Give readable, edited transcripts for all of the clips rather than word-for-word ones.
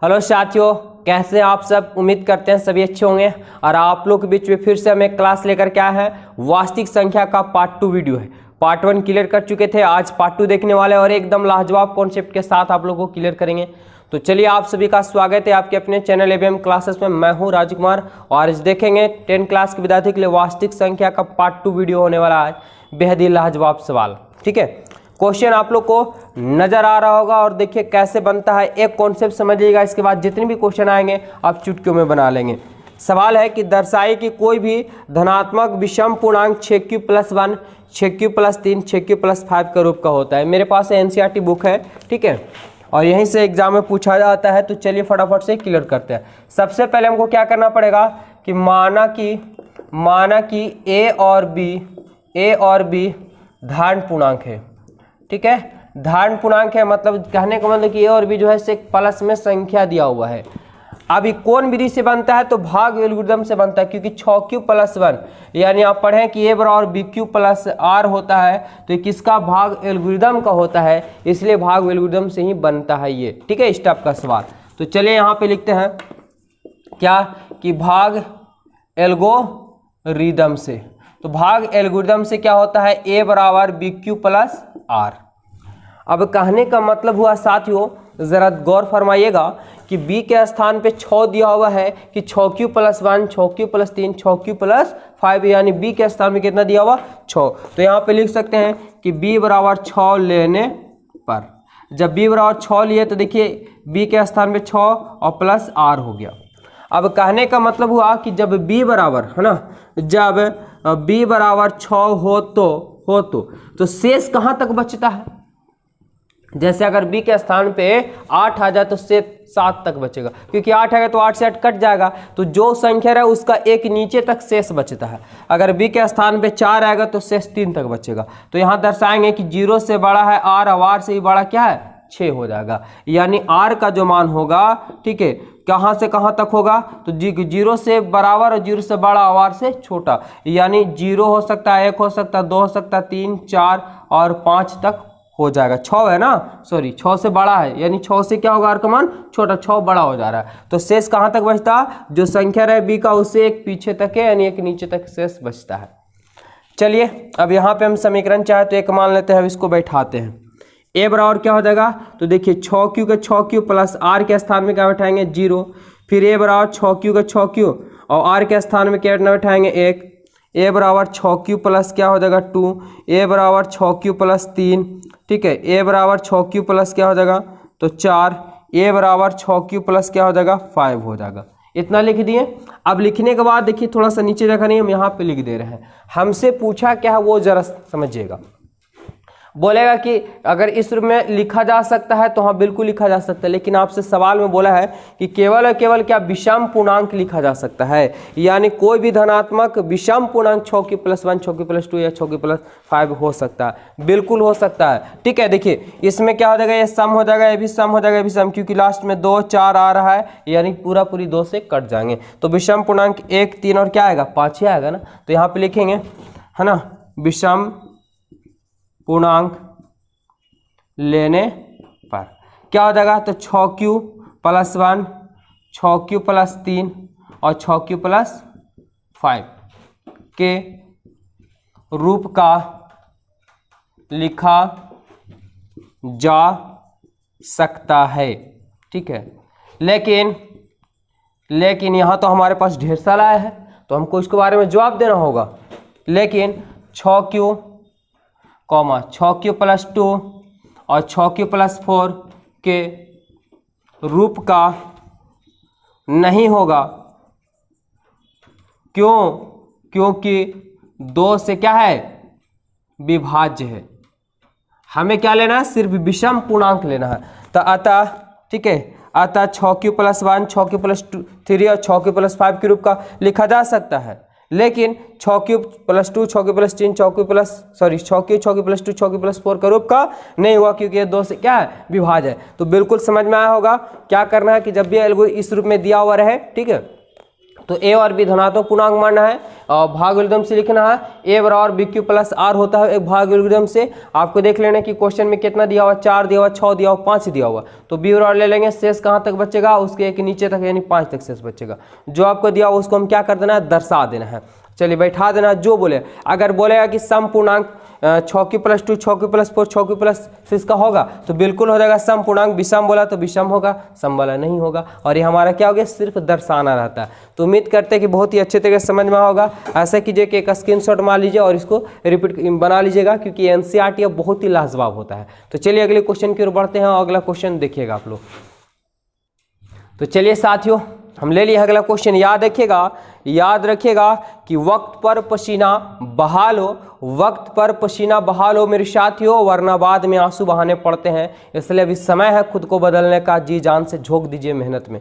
Hello साथियों, कैसे हैं आप सब। उम्मीद करते हैं सभी अच्छे होंगे। और आप लोग के बीच में फिर से हम एक क्लास लेकर के आए हैं। वास्तविक संख्या का पार्ट 2 वीडियो है। पार्ट 1 क्लियर कर चुके थे, आज पार्ट 2 देखने वाले हैं और एकदम लाजवाब कॉन्सेप्ट के साथ आप लोगों को क्लियर करेंगे। तो चलिए, आप सभी का स्वागत है आपके अपने चैनल एबीएम क्लासेस में। मैं हूं राजकुमार और आज देखेंगे 10 क्लास के विद्यार्थी के लिए वास्तविक संख्या का पार्ट 2 वीडियो होने वाला है। बेहद ही लाजवाब सवाल, ठीक है। क्वेश्चन आप लोग को नजर आ रहा होगा और देखिए कैसे बनता है। एक कॉन्सेप्ट समझिएगा, इसके बाद जितने भी क्वेश्चन आएंगे आप चुटकियों में बना लेंगे। सवाल है कि दर्शाइए कि कोई भी धनात्मक विषम पूर्णांक 6q+1, 6q+3, 6q+5 के रूप का होता है। मेरे पास एनसीईआरटी बुक है, ठीक है, और यहीं से एग्जाम में पूछा जाता है। तो चलिए फटाफट से क्लियर करते हैं। सबसे पहले हमको क्या करना पड़ेगा कि माना कि ए और बी धन पूर्णांक है, ठीक है। धन पूर्णांक है मतलब कहने का मतलब कि ए और बी जो है से प्लस में संख्या दिया हुआ है। अब ये कौन विधि से बनता है तो भाग एल्गोरिथम से बनता है, क्योंकि 6q+1 यानी आप पढ़ें कि ए बराबर bq+r होता है, तो ये किसका भाग एल्गोरिथम का होता है, इसलिए भाग एल्गोरिथम से ही बनता है ये, ठीक है। इस टाइप का सवाल। तो चलिए यहाँ पे लिखते हैं क्या कि भाग एल्गोरिथम से। तो भाग एल्गोरिथम से क्या होता है, ए बराबर bq+r। अब कहने का मतलब हुआ साथियों, जरा गौर फरमाइएगा कि b के स्थान पे 6 दिया हुआ है कि 6q+1, 6q+3, 6q+5, यानी b के स्थान में कितना दिया हुआ 6। तो यहाँ पे लिख सकते हैं कि b बराबर 6 लेने पर, जब b बराबर 6 लिए तो देखिए b के स्थान पे 6 और प्लस r हो गया। अब कहने का मतलब हुआ कि जब b बराबर है ना, जब b बराबर 6 हो तो शेष कहाँ तक बचता है। जैसे अगर b के स्थान पे 8 आ जाए तो शेष 7 तक बचेगा, क्योंकि 8 आएगा तो 8 से 8 कट जाएगा, तो जो संख्या है उसका एक नीचे तक शेष बचता है। अगर b के स्थान पे 4 आएगा तो शेष 3 तक बचेगा। तो यहाँ दर्शाएंगे कि 0 से बड़ा है r और r से ही बड़ा क्या है 6 हो जाएगा, यानी r का जो मान होगा, ठीक है, कहाँ से कहाँ तक होगा तो 0 से बराबर और 0 से बड़ा और r से छोटा, यानी 0 हो सकता है, 1 हो सकता है, 2 हो सकता है, 3, 4 और 5 तक हो जाएगा। 6 है ना, सॉरी 6 से बड़ा है, यानी 6 से क्या होगा r का मान छोटा, 6 बड़ा हो जा रहा है। तो शेष कहाँ तक बचता, जो संख्या रहे b का उससे एक पीछे तक है, यानी एक नीचे तक शेष बचता है। चलिए अब यहाँ पे हम समीकरण चाहे तो एक मान लेते हैं, अब इसको बैठाते हैं। ए बराबर क्या हो जाएगा तो देखिए 6q का 6q प्लस r के स्थान में क्या बैठाएंगे 0, फिर ए बराबर 6q का 6q और r के स्थान में क्या बैठाएंगे 1। ए बराबर 6q प्लस क्या हो जाएगा 2, ए बराबर 6q प्लस 3, ठीक है, ए बराबर 6q प्लस क्या हो जाएगा तो 4, ए बराबर 6q प्लस क्या हो जाएगा 5 हो जाएगा। इतना लिख दिए। अब लिखने के बाद देखिए थोड़ा सा नीचे जगह नहीं, हम यहाँ पे लिख दे रहे हैं। हमसे पूछा क्या है वो जरा समझिएगा। बोलेगा कि अगर इस रूप में लिखा जा सकता है तो हाँ बिल्कुल लिखा जा सकता है, लेकिन आपसे सवाल में बोला है कि केवल और केवल क्या विषम पूर्णांक लिखा जा सकता है, यानी कोई भी धनात्मक विषम पूर्णांक 6q+1, 6q+2 या 6q+5 हो सकता है, बिल्कुल हो सकता है, ठीक है। देखिए इसमें क्या हो जाएगा, ये सम हो जाएगा, ये भी सम हो जाएगा, ये भी सम, क्योंकि लास्ट में 2, 4 आ रहा है, यानी पूरी 2 से कट जाएंगे। तो विषम पूर्णांक 1, 3 और क्या आएगा 5 ही आएगा ना। तो यहाँ पे लिखेंगे है ना, विषम पूर्णांक लेने पर क्या हो जाएगा तो 6q+1, 6q+3 और 6q+5 के रूप का लिखा जा सकता है, ठीक है। लेकिन यहाँ तो हमारे पास ढेर सारा आया है तो हमको इसके बारे में जवाब देना होगा। लेकिन 6q, 6q+2 और 6q+4 के रूप का नहीं होगा, क्योंकि 2 से क्या है विभाज्य है। हमें क्या लेना है, सिर्फ विषम पूर्णांक लेना है। तो अतः ठीक है, अतः 6q+1, 6q+3 और 6q+5 के रूप का लिखा जा सकता है, लेकिन 6q+2, 6q+3, 6q, 6q+2, 6q+4 का रूप का नहीं हुआ, क्योंकि ये 2 से क्या है विभाज्य है। तो बिल्कुल समझ में आया होगा क्या करना है कि जब भी एल्गोरिथम इस रूप में दिया हुआ रहे, ठीक है, तो ए और बी धनात्मक पूर्णांक मानना है और भाग एल्गोरिथम से लिखना है ए बराबर बी क्यू प्लस आर होता है एक भाग एल्गोरिथम से। आपको देख लेना कि क्वेश्चन में कितना दिया हुआ, 4 दिया हुआ, 6 दिया हुआ, 5 दिया हुआ, तो बी बराबर ले लेंगे, शेष कहाँ तक बचेगा, उसके एक नीचे तक यानी 5 तक शेष बचेगा। जो आपको दिया हुआ उसको हम क्या कर देना है, दर्शा देना है। चलिए बैठा देना जो बोले। अगर बोलेगा कि सम पूर्णांक 6 प्लस 2 6 प्लस 4 6 प्लस 6 का होगा तो बिल्कुल हो जाएगा सम पूर्णांक। विषम बोला तो विषम होगा, सम वाला नहीं होगा। और ये हमारा क्या हो गया, सिर्फ दर्शाना रहता है। तो उम्मीद करते हैं कि बहुत ही अच्छे तरीके से समझ में होगा। ऐसा कीजिए कि एक स्क्रीनशॉट मार लीजिए और इसको रिपीट बना लीजिएगा, क्योंकि एनसीईआरटी अब बहुत ही लाजवाब होता है। तो चलिए अगले क्वेश्चन की ओर बढ़ते हैं और अगला क्वेश्चन देखिएगा आप लोग। तो चलिए साथियों हम ले लिए अगला क्वेश्चन। याद रखिएगा कि वक्त पर पसीना बहा लो, वक्त पर पसीना बहा लो मेरे साथियों, वरना बाद में आंसू बहाने पड़ते हैं। इसलिए अभी समय है खुद को बदलने का, जी जान से झोंक दीजिए मेहनत में।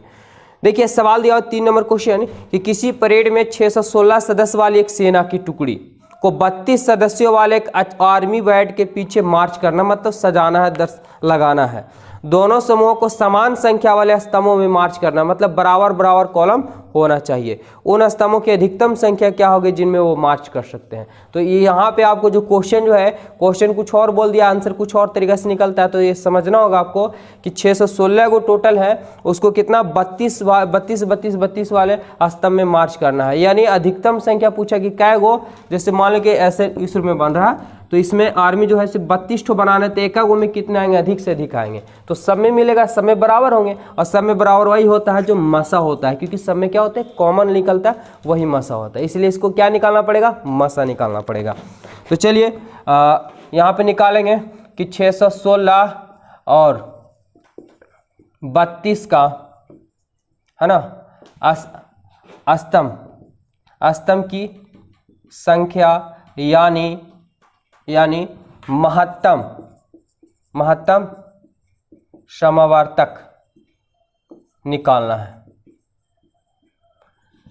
देखिए सवाल दिया 3 नंबर क्वेश्चन कि किसी परेड में 616 सदस्य वाली एक सेना की टुकड़ी को 32 सदस्यों वाले एक आर्मी बैंड के पीछे मार्च करना, मतलब सजाना है, लगाना है। दोनों समूहों को समान संख्या वाले स्तंभों में मार्च करना, मतलब बराबर बराबर कॉलम होना चाहिए। उन स्तंभों की अधिकतम संख्या क्या होगी जिनमें वो मार्च कर सकते हैं। तो ये यहाँ पे आपको जो क्वेश्चन जो है, क्वेश्चन कुछ और बोल दिया, आंसर कुछ और तरीके से निकलता है। तो ये समझना होगा आपको कि 616 को टोटल है, उसको कितना 32 वाले स्तंभ में मार्च करना है। यानी अधिकतम संख्या पूछा कि कै गो, जैसे मान लो कि ऐसे इस रूप में बन रहा है, तो इसमें आर्मी जो है सिर्फ 32 ठो बनाने, तो एक गो में कितने आएंगे, अधिक से अधिक आएंगे। तो सब में मिलेगा, सब में बराबर होंगे, और सब में बराबर वही होता है जो मसा होता है, क्योंकि सब में क्या होता है, कॉमन निकलता है, वही मसा होता है। इसलिए इसको क्या निकालना पड़ेगा, मसा निकालना पड़ेगा। तो चलिए यहाँ पे निकालेंगे कि 616 और 32 का है ना स्तंभ की संख्या यानी महत्तम समावर्तक निकालना है।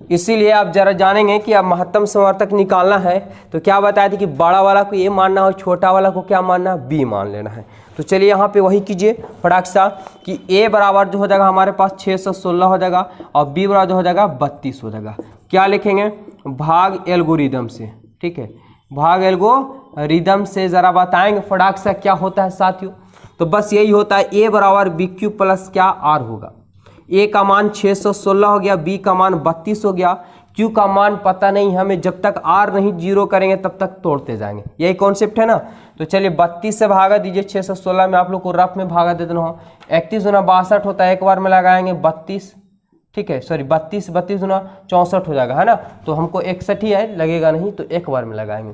इसीलिए आप जरा जानेंगे कि अब महत्तम समावर्तक निकालना है तो क्या बताया था कि बड़ा वाला को ए मानना हो, छोटा वाला को क्या मानना है, बी मान लेना है। तो चलिए यहाँ पे वही कीजिए फटाक सा कि ए बराबर जो हो जाएगा हमारे पास 616 हो जाएगा और बी बराबर जो हो जाएगा 32 हो जाएगा। क्या लिखेंगे, भाग एल्गोरिदम से। ठीक है, भाग एल्गोरिदम से जरा बताएंगे फटाक सा क्या होता है साथियों। तो बस यही होता है, ए बराबर बी क्यू प्लस क्या आर होगा। ए का मान 616 हो गया, बी का मान 32 हो गया, क्यू का मान पता नहीं हमें, जब तक आर नहीं जीरो करेंगे तब तक तोड़ते जाएंगे, यही कॉन्सेप्ट है ना। तो चलिए 32 से भागा दीजिए 616 में, आप लोग को रफ में भागा दे देना हो। 31 गुना 62 होता है, एक बार में लगाएंगे 32, ठीक है, सॉरी 32 गुना 64 हो जाएगा, है ना। तो हमको 61 ही है, लगेगा नहीं, तो एक बार में लगाएंगे।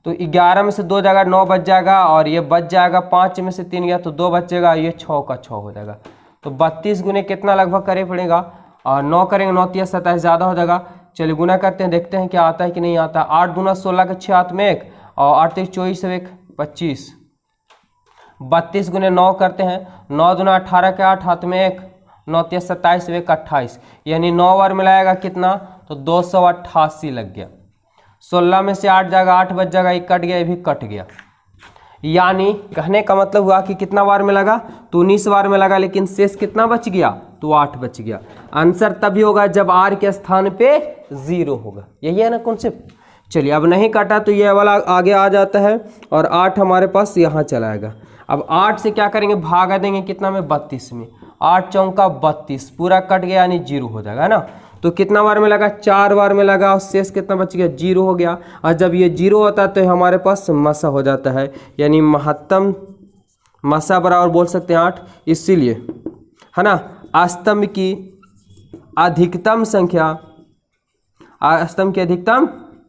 तो 11 में से 2 जाएगा 9 बच जाएगा, और ये बच जाएगा 5 में से 3 गया तो 2 बचेगा, ये 6 का 6 हो जाएगा। तो 32 गुने कितना लगभग करे पड़ेगा, और 9 करेंगे 9 3 27 ज़्यादा हो जाएगा। चलिए गुना करते हैं, देखते हैं क्या आता है कि नहीं आता। 8 दूना 16 के 6 हाथ में 1, और 8 3 24 से 1 25। 32 गुने 9 करते हैं, 9 दूना 18 के 8 हाथ में 1, 9 3 27 से 1 28, यानी 9 बार मिलाएगा कितना, तो 288 लग गया। 16 में से 8 जाएगा, 8 बच जाएगा, ये कट गया, ये भी कट गया। यानी कहने का मतलब हुआ कि कितना बार में लगा, तो 19 बार में लगा, लेकिन शेष कितना बच गया, तो 8 बच गया। आंसर तभी होगा जब आर के स्थान पे 0 होगा, यही है ना कॉन्सेप्ट। चलिए अब नहीं काटा तो ये वाला आगे आ जाता है, और 8 हमारे पास यहाँ चला आएगा। अब 8 से क्या करेंगे, भागा देंगे कितना में, 32 में। 8 चौका 32, पूरा कट गया यानी 0 हो जाएगा, है ना। तो कितना बार में लगा, 4 बार में लगा, और शेष कितना बच गया, 0 हो गया। और जब ये 0 होता है तो हमारे पास मसा हो जाता है, यानी महत्तम मसा बराबर बोल सकते हैं 8। इसीलिए है ना, स्तंभ की अधिकतम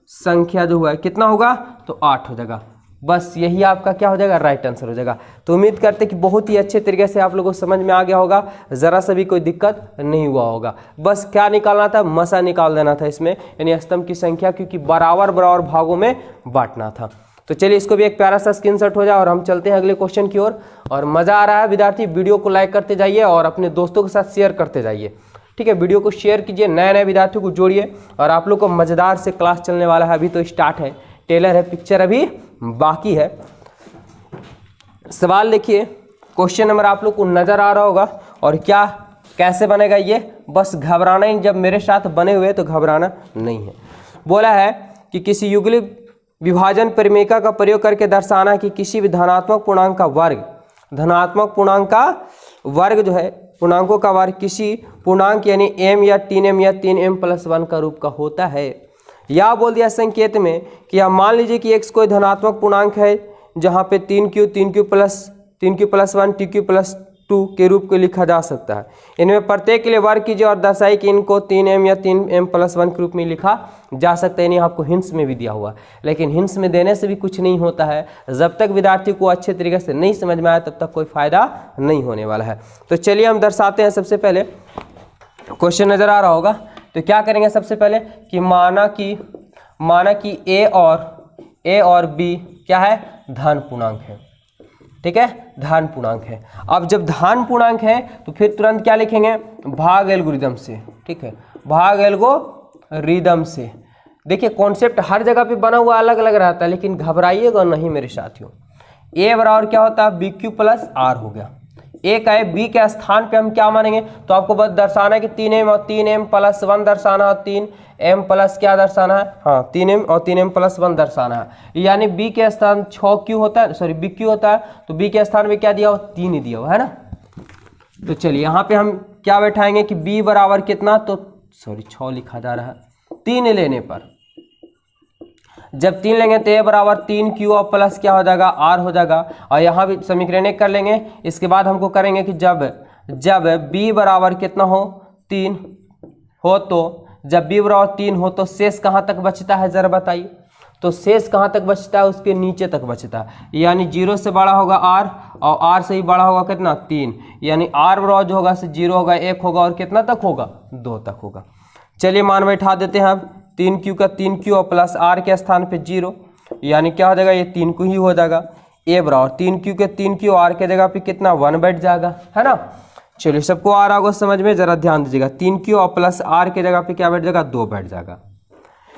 संख्या जो हुआ है कितना होगा, तो 8 हो जाएगा। बस यही आपका क्या हो जाएगा, राइट आंसर हो जाएगा। तो उम्मीद करते हैं कि बहुत ही अच्छे तरीके से आप लोगों को समझ में आ गया होगा, ज़रा सा भी कोई दिक्कत नहीं हुआ होगा। बस क्या निकालना था, मसा निकाल देना था इसमें, यानी स्तंभ की संख्या, क्योंकि बराबर बराबर भागों में बांटना था। तो चलिए इसको भी एक प्यारा सा स्क्रीनशॉट हो जाए और हम चलते हैं अगले क्वेश्चन की ओर। और मज़ा आ रहा है विद्यार्थी, वीडियो को लाइक करते जाइए और अपने दोस्तों के साथ शेयर करते जाइए। ठीक है, वीडियो को शेयर कीजिए, नए नए विद्यार्थियों को जोड़िए। और आप लोग को मज़ेदार से क्लास चलने वाला है, अभी तो स्टार्ट है, टेलर है, पिक्चर अभी बाकी है। सवाल देखिए, क्वेश्चन नंबर आप लोग को नज़र आ रहा होगा, और क्या कैसे बनेगा ये, बस घबराना ही, जब मेरे साथ बने हुए तो घबराना नहीं है। बोला है कि किसी युगलिक विभाजन परिमेयिका का प्रयोग करके दर्शाना कि किसी भी धनात्मक पूर्णांक का वर्ग, धनात्मक पूर्णांक का वर्ग जो है, पूर्णांकों का वर्ग किसी पूर्णांक यानी m या 3m या 3m+1 का रूप का होता है। या बोल दिया संकेत में कि आप मान लीजिए कि x कोई धनात्मक पूर्णांक है जहाँ पे 3q 3q+1 2q+2 के रूप को लिखा जा सकता है। इनमें प्रत्येक के लिए वर्ग कीजिए और दर्शाइए कि इनको 3m या 3m+1 के रूप में लिखा जा सकता है। यानी आपको हिंट्स में भी दिया हुआ है, लेकिन हिंट्स में देने से भी कुछ नहीं होता है। जब तक विद्यार्थी को अच्छे तरीके से नहीं समझ में आया तब तक कोई फायदा नहीं होने वाला है। तो चलिए हम दर्शाते हैं। सबसे पहले क्वेश्चन नजर आ रहा होगा, तो क्या करेंगे सबसे पहले कि माना कि a और b क्या है, धन पूर्णांक है। ठीक है, धन पूर्णांक है। अब जब धन पूर्णांक है तो फिर तुरंत क्या लिखेंगे, भाग एल्गोरिदम से। ठीक है, भाग एल्गोरिदम से। देखिए कॉन्सेप्ट हर जगह पे बना हुआ अलग अलग रहता है, लेकिन घबराइएगा नहीं मेरे साथियों। a बराबर क्या होता है, bq+r हो गया। a का है, b के स्थान पे हम क्या मानेंगे, तो आपको बस दर्शाना है कि 3m और 3m+1 दर्शाना है, 3m+ क्या दर्शाना है, हाँ 3m और 3m+1 दर्शाना है। यानी b के स्थान 6q होता है, सॉरी bq होता है, तो b के स्थान में क्या दिया हो, 3 ही दिया हुआ है ना। तो चलिए यहाँ पे हम क्या बैठाएंगे कि b बराबर कितना, तो सॉरी 6 लिखा जा रहा है, 3 लेने पर जब 3 लेंगे तो a बराबर 3q और प्लस क्या हो जाएगा, r हो जाएगा। और यहाँ भी समीकरण कर लेंगे। इसके बाद हमको करेंगे कि जब b बराबर कितना हो, 3 हो, तो जब b बराबर 3 हो तो शेष कहाँ तक बचता है जरा बताइए। तो शेष कहाँ तक बचता है, उसके नीचे तक बचता है। यानी 0 से बड़ा होगा r और r से ही बड़ा होगा कितना, 3। यानी r बराबर जो होगा 0 होगा, 1 होगा और कितना तक होगा, 2 तक होगा। चलिए मान बैठा देते हैं अब 3q का 3q और प्लस r के स्थान पे 0, यानी क्या हो जाएगा, ये 3q ही हो जाएगा। a बराबर 3q के 3q r के जगह पे कितना 1 बैठ जाएगा, है ना। चलिए सबको आ रहा होगा समझ में, जरा ध्यान दीजिएगा। 3q और प्लस r के जगह पे क्या बैठ जाएगा, 2 बैठ जाएगा।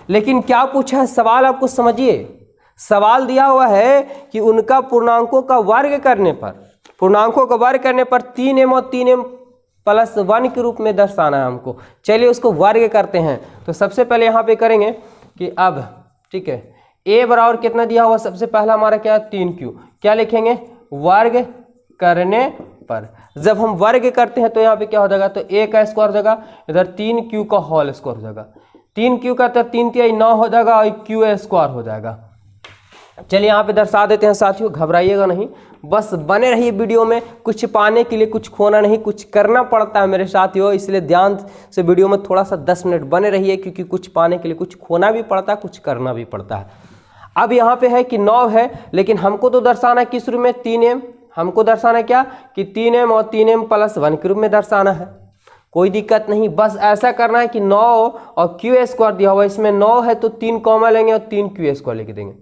लेकिन क्या पूछा है सवाल, आपको समझिए। सवाल दिया हुआ है कि उनका पूर्णांकों का वर्ग करने पर, पूर्णांकों का वर्ग करने पर 3m और 3m+1 के रूप में दर्शाना है हमको। चलिए उसको वर्ग करते हैं। तो सबसे पहले यहाँ पे करेंगे कि अब ठीक है, a बराबर कितना दिया हुआ, सबसे पहला हमारा क्या है, 3q। क्या लिखेंगे, वर्ग करने पर। जब हम वर्ग करते हैं तो यहाँ पे क्या हो जाएगा, तो a का स्क्वायर हो जाएगा, इधर 3q का होल स्क्वायर हो जाएगा। 3q का तो 3 × 9 हो जाएगा और q स्क्वायर हो जाएगा। चलिए यहाँ पे दर्शा देते हैं साथियों, घबराइएगा नहीं, बस बने रहिए वीडियो में। कुछ पाने के लिए कुछ खोना नहीं, कुछ करना पड़ता है मेरे साथियों, इसलिए ध्यान से वीडियो में थोड़ा सा 10 मिनट बने रहिए, क्योंकि कुछ पाने के लिए कुछ खोना भी पड़ता है, कुछ करना भी पड़ता है। अब यहाँ पे है कि 9 है, लेकिन हमको तो दर्शाना है किस रूप में, 3m। हमको दर्शाना क्या कि 3m और 3m+1 के रूप में दर्शाना है। कोई दिक्कत नहीं, बस ऐसा करना है कि 9 और q स्क्वायर दिया हुआ, इसमें 9 है तो 3 कॉमा लेंगे और 3q स्क्वायर लिख देंगे।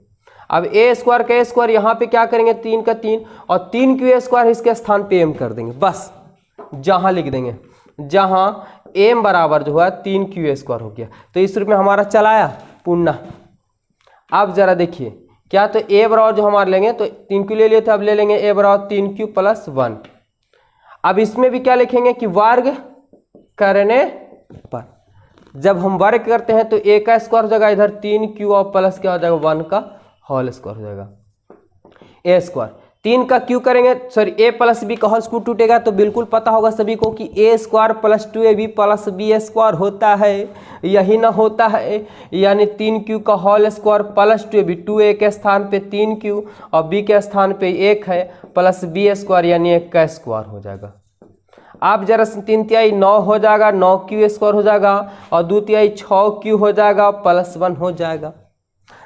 अब a स्क्वायर का स्क्वायर यहाँ पे क्या करेंगे, 3 का 3 और 3q स्क्वायर इसके स्थान पे m कर देंगे। बस जहाँ लिख देंगे, जहाँ m बराबर जो है 3q स्क्वायर हो गया। तो इस रूप में हमारा चलाया पूर्णा। अब जरा देखिए क्या, तो a बराबर जो हमारे लेंगे, तो 3q ले लिए थे, अब ले लेंगे a बराबर 3q+1। अब इसमें भी क्या लिखेंगे कि वर्ग करने पर। जब हम वर्ग करते हैं तो a का स्क्वायर हो जाएगा, इधर 3q और प्लस क्या हो जाएगा, 1 का होल स्क्वायर हो जाएगा, a स्क्वायर। 3 का q करेंगे, सॉरी a + b का होल स्क्वायर टूटेगा, तो बिल्कुल पता होगा सभी को कि a square + 2ab + b square होता है, यही ना होता है। यानी 3q का होल स्क्वायर + 2ab, 2a के स्थान पे 3q और b के स्थान पे 1 है, प्लस b स्क्वायर यानी 1 का स्क्वायर हो जाएगा। आप जरा 3 × 9 हो जाएगा, 9q स्क्वायर हो जाएगा और 2 × 6q हो जाएगा, +1 हो जाएगा।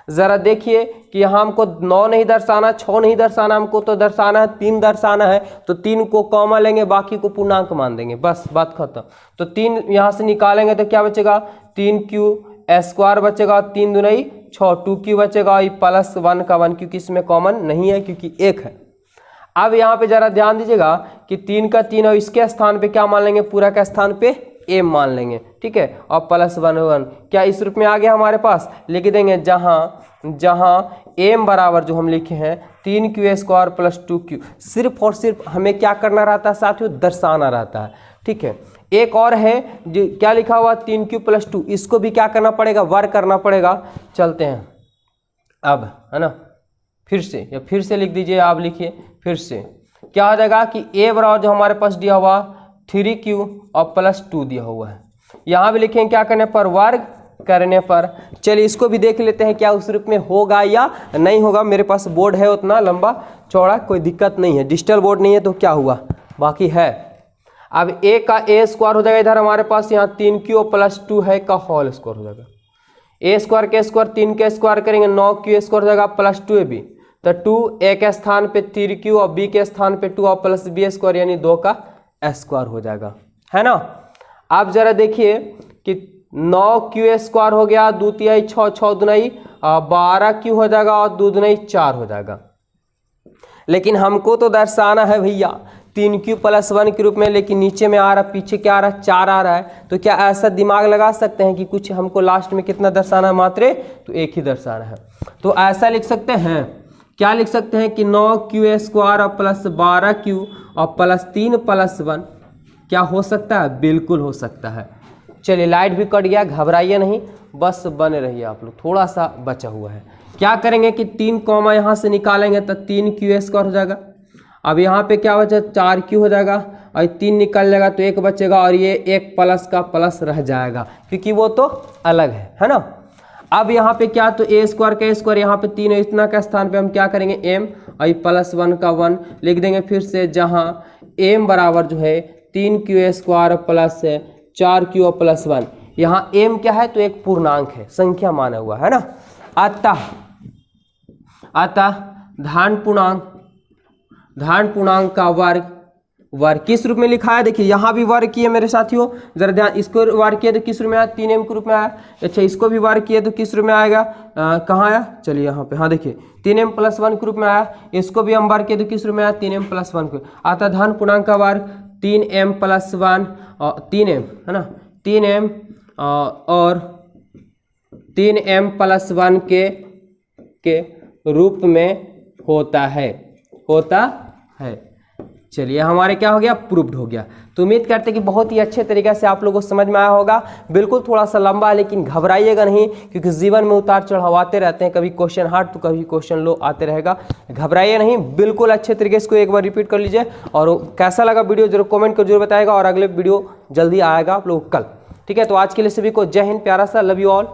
जरा देखिए कि यहाँ हमको 9 नहीं दर्शाना, 6 नहीं दर्शाना, हमको तो दर्शाना है 3 दर्शाना है। तो 3 को कॉमा लेंगे, बाकी को पूर्णांक मान देंगे, बस बात खत्म। तो 3 यहाँ से निकालेंगे तो क्या बचेगा, 3q स्क्वायर बचेगा, 3 दूनी 6, 2q बचेगा, +1 का 1 क्योंकि इसमें कॉमन नहीं है क्योंकि 1 है। अब यहाँ पे जरा ध्यान दीजिएगा कि 3 का 3 और इसके स्थान पे क्या मान लेंगे, पूरा का स्थान पे m मान लेंगे, ठीक है, और +1 क्या इस रूप में आ गया हमारे पास। लिख देंगे जहाँ m बराबर जो हम लिखे हैं 3q स्क्वायर + 2q। सिर्फ और सिर्फ हमें क्या करना रहता है साथियों, दर्शाना रहता है, ठीक है। एक और है जो क्या लिखा हुआ 3q + 2, इसको भी क्या करना पड़ेगा, वर्क करना पड़ेगा। चलते हैं अब, है ना, फिर से लिख दीजिए, आप लिखिए फिर से। क्या हो जाएगा कि a बराबर जो हमारे पास दिया हुआ 3q और +2 दिया हुआ है, यहाँ भी लिखेंगे क्या करने पर, वर्ग करने पर। चलिए इसको भी देख लेते हैं क्या उस रूप में होगा या नहीं होगा। मेरे पास बोर्ड है उतना लंबा चौड़ा, कोई दिक्कत नहीं है, डिजिटल बोर्ड नहीं है तो क्या हुआ, बाकी है। अब a का a² हो जाएगा, इधर हमारे पास यहाँ 3q + 2 है का होल स्क्वायर हो जाएगा। a² के स्क्वायर 3 के स्क्वायर करेंगे 9q² हो जाएगा +2ab, तो 2 a के स्थान पे 3q और b के स्थान पे 2 और +b² यानी 2 का स्क्वायर हो जाएगा, है ना। आप जरा देखिए कि 9q² हो गया, 2 तिहाई 6, 6 दुनाई 12q हो जाएगा और 2 दुनाई 4 हो जाएगा। लेकिन हमको तो दर्शाना है भैया 3q + 1 के रूप में, लेकिन नीचे में आ रहा, पीछे क्या आ रहा है, 4 आ रहा है। तो क्या ऐसा दिमाग लगा सकते हैं कि कुछ हमको लास्ट में कितना दर्शाना है, मात्र तो एक ही दर्शाना है। तो ऐसा लिख सकते हैं, क्या लिख सकते हैं कि 9q² और +12q और +3 + 1 क्या हो सकता है, बिल्कुल हो सकता है। चलिए लाइट भी कट गया, घबराइए नहीं, बस बने रहिए आप लोग, थोड़ा सा बचा हुआ है। क्या करेंगे कि 3 कॉमा यहाँ से निकालेंगे तो 3q² हो जाएगा। अब यहाँ पे क्या बचा, 4q हो जाएगा और 3 निकल जाएगा तो 1 बचेगा और ये 1 प्लस का प्लस रह जाएगा क्योंकि वो तो अलग है ना। अब यहाँ पे क्या, तो a² का a² यहाँ पे 3 है, इतना का स्थान पे हम क्या करेंगे m और +1 का 1 लिख देंगे फिर से, जहाँ m बराबर जो है 3q² + 4q + 1। यहाँ m क्या है, तो एक पूर्णांक है, संख्या माना हुआ है ना। अतः धन पूर्णांक का वर्ग किस रूप में लिखा है, देखिए यहाँ भी वर्ग किए मेरे साथियों, जरा ध्यान, इसको वर्ग किए तो किस रूप में आया, 3m के रूप में आया। अच्छा इसको भी वर्ग किए तो किस रूप में आएगा, कहाँ आया, चलिए यहाँ पे, हाँ देखिए 3m + 1 के रूप में आया। इसको भी हम वर्ग किए तो किस रूप में आया, 3m + 1 के। अतः धन पूर्णांक का वर्ग 3m + 1 और 3m, है ना, 3m और 3m + 1 के रूप में होता है। चलिए हमारे क्या हो गया, प्रूव्ड हो गया। तो उम्मीद करते हैं कि बहुत ही अच्छे तरीके से आप लोगों को समझ में आया होगा। बिल्कुल थोड़ा सा लंबा है लेकिन घबराइएगा नहीं, क्योंकि जीवन में उतार चढ़ाव आते रहते हैं, कभी क्वेश्चन हार्ड तो कभी क्वेश्चन लो आते रहेगा। घबराइए नहीं, बिल्कुल अच्छे तरीके से इसको एक बार रिपीट कर लीजिए। और कैसा लगा वीडियो जरूर कमेंट कर जरूर बताएगा, और अगले वीडियो जल्दी आएगा आप लोग कल। ठीक है, तो आज के लिए सभी को जय हिंद, प्यारा सा लव यू ऑल।